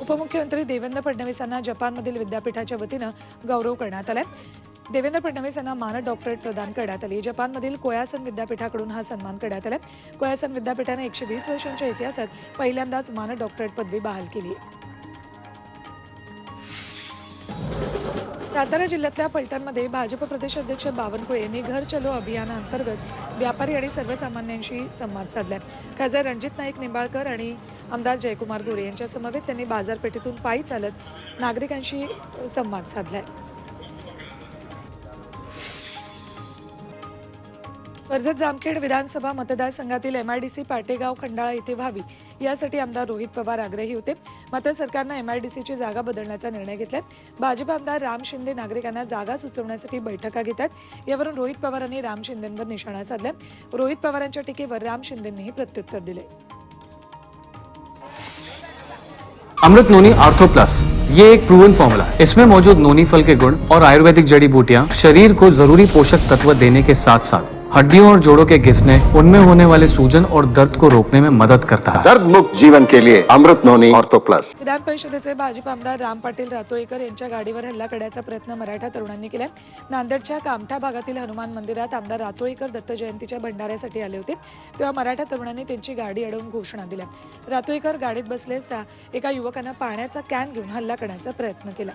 उपमुख्यमंत्री देवेंद्र फडणवीस यांना जपानमधील विद्यापीठाच्या वतीनं गौरव करण्यात आलाय। देवेंद्र फडणवीस यांना मानद डॉक्टरेट प्रदान करण्यात आली। जपानमधील कोयासन विद्यापीठाकडून हा सन्मान करण्यात आला। कोयासन विद्यापीठाने 120 वर्षांच्या इतिहासात पहिल्यांदाच मानद डॉक्टरेट पदवी बहाल केली आहे। सातारा जिल्ह्यातल्या फलटणमध्ये भाजप प्रदेशाध्यक्ष बावनकुळे यांनी घर चलो अभियानाअंतर्गत व्यापारी आणि सर्वसामान्यांशी संवाद साधलाय। खासदार रणजित नाईक निंबाळकर आणि आमदार जयकुमार गोरे यांच्या समवेत त्यांनी बाजारपेठेतून पायी चालत नागरिकांशी संवाद साधलाय। कर्जत जामखेड विधानसभा मतदारसंघातील MIDC पाटेगाव खंडाळा येथे व्हावी यासाठी आमदार रोहित पवार आग्रही होते। मात्र सरकारने MIDCची जागा बदलण्याचा निर्णय घेतलाय। भाजप आमदार राम शिंदे नागरिकांना जागा सुचवण्यासाठी बैठका घेतात। यावरून रोहित पवारांनी राम शिंदेंवर निशाणा साधलाय। रोहित पवारांच्या टीकेवर राम शिंदेंनीही प्रत्युत्तर दिले। अमृत नोनी आर्थो प्लस ये एक प्रूवन फॉर्मूला है। इसमें मौजूद नोनी फल के गुण और आयुर्वेदिक जड़ी बूटियां शरीर को जरूरी पोषक तत्व देने के साथ साथ हड्डियों और जोड़ों के घिसने, उनमें होने वाले सूजन और दर्द को रोकने में मदद करता है। दर्द मुक्त जीवन के लिए अमृत नोनी ऑर्थो प्लस। विधान परिषदेचे भाजप आमदार राम पाटील रातोळीकर यांच्या गाडीवर हल्ला करण्याचा प्रयत्न मराठा तरुणांनी केलाय। नांदेडच्या कामठा भागातील हनुमान मंदिरात आमदार रातोळीकर दत्त जयंतीच्या भंडाऱ्यासाठी आले होते, तेव्हा मराठा तरुणांनी त्यांची गाडी अडवून घोषणा दिल्या। रातोळीकर गाडीत बसले असता एका युवकानं पाण्याचा कॅन घेऊन हल्ला करण्याचा प्रयत्न केला।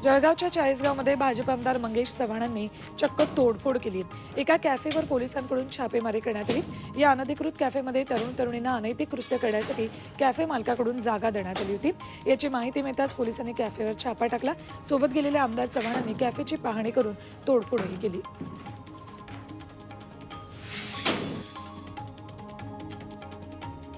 जळगावच्या चाळीसगावमध्ये भाजप आमदार मंगेश चव्हाणांनी चक्क तोडफोड केली। एका कॅफेवर पोलिसांकडून छापेमारी करण्यात आली। या अनधिकृत कॅफेमध्ये तरुणांना अनैतिक कृत्य करण्यासाठी कॅफे मालकाकडून जागा देण्यात आली होती। याची माहिती मिळताच पोलिसांनी कॅफेवर छापा टाकला। सोबत गेलेल्या आमदार चव्हाणांनी कॅफेची पाहणी करून तोडफोडही केली।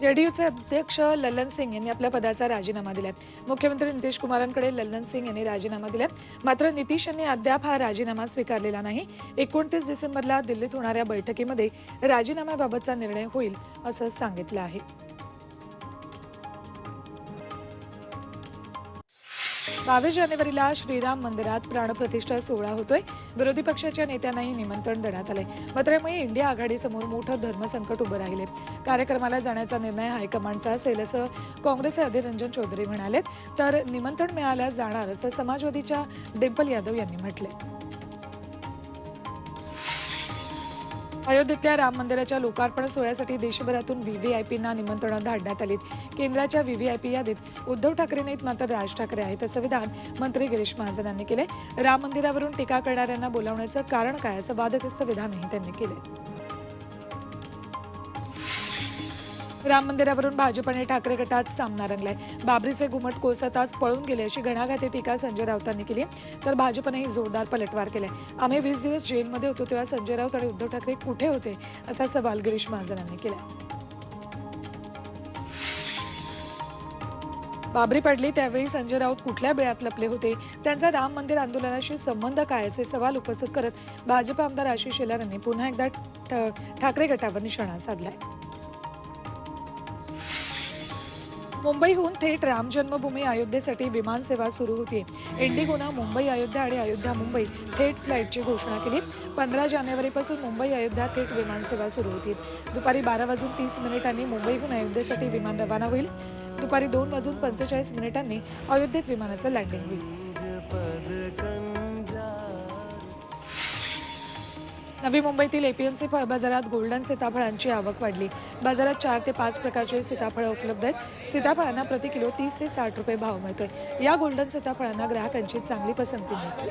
जेडीयूचे अध्यक्ष ललन सिंग यांनी आपल्या पदाचा राजीनामा दिलाय। मुख्यमंत्री नितीश कुमारांकडे ललन सिंग यांनी राजीनामा दिलाय। मात्र नितीश यांनी अद्याप हा राजीनामा स्वीकारलेला नाही। 29 डिसेंबरला दिल्लीत होणाऱ्या बैठकीमध्ये राजीनाम्याबाबतचा निर्णय होईल असं सांगितलं आहे। 22 जानेवारीला श्रीराम मंदिरात प्राणप्रतिष्ठा सोहळा होतोय। विरोधी पक्षाच्या नेत्यांनाही निमंत्रण देण्यात आलंय। मात्र यामुळे इंडिया आघाडीसमोर मोठं धर्मसंकट उभं राहिले। कार्यक्रमाला जाण्याचा निर्णय हायकमांडचा असेल असं काँग्रेसचे अधीर रंजन चौधरी म्हणाले, तर निमंत्रण मिळाल्यास जाणार असं समाजवादीच्या डिंपल यादव यांनी म्हटलंय। अयोध्येतल्या राम मंदिराच्या लोकार्पण सोहळ्यासाठी देशभरातून व्हीव्हीआयपींना निमंत्रण धाडण्यात आली। केंद्राच्या व्हीव्हीआयपी यादीत उद्धव ठाकरे नाहीत, मात्र राज ठाकरे आहेत असं विधान मंत्री गिरीश महाजन यांनी केले। राम मंदिरावरून टीका करणाऱ्यांना बोलावण्याचं कारण काय असं वादग्रस्त विधानही त्यांनी केले। राम मंदिरावरून भाजप आणि ठाकरे गटात सामना रंगलाय। बाबरीचे घुमट कोसळताच पळून गेले अशी घणाघाती टीका संजय राऊतांनी केली, तर भाजपनेही जोरदार पलटवार केलाय। आम्ही 20 दिवस जेलमध्ये होतो तेव्हा संजय राऊत आणि उद्धव ठाकरे कुठे होते असा सवाल गिरीश महाजनांनी केला। बाबरी पडली त्यावेळी संजय राऊत कुठल्या बेळात लपले होते, त्यांचा राम मंदिर आंदोलनाशी संबंध काय असे सवाल उपस्थित करत भाजप आमदार आशिष शेलार यांनी पुन्हा एकदा ठाकरे गटावर निशाणा साधलाय। मुंबईहून थेट राम जन्मभूमी अयोध्येसाठी विमान सेवा सुरू होती। इंडिगोनं मुंबई अयोध्या आणि अयोध्या मुंबई थेट फ्लाईटची घोषणा केली। 15 जानेवारीपासून मुंबई अयोध्या थेट विमान सेवा सुरू होती। दुपारी 12:30 मुंबईहून अयोध्येसाठी विमान रवाना होईल। दुपारी 2:45 अयोध्येत विमानाचं लँडिंग होईल। नवी मुंबईतील एपीएमसी फळ बाजारात गोल्डन सीताफळांची आवक वाढली। बाजारात 4 ते 5 प्रकारचे सीताफळं उपलब्ध आहेत। सीताफळांना प्रति किलो 30 ते 60 रुपये भाव मिळतोय। या गोल्डन सीताफळांना ग्राहकांची चांगली पसंती मिळते।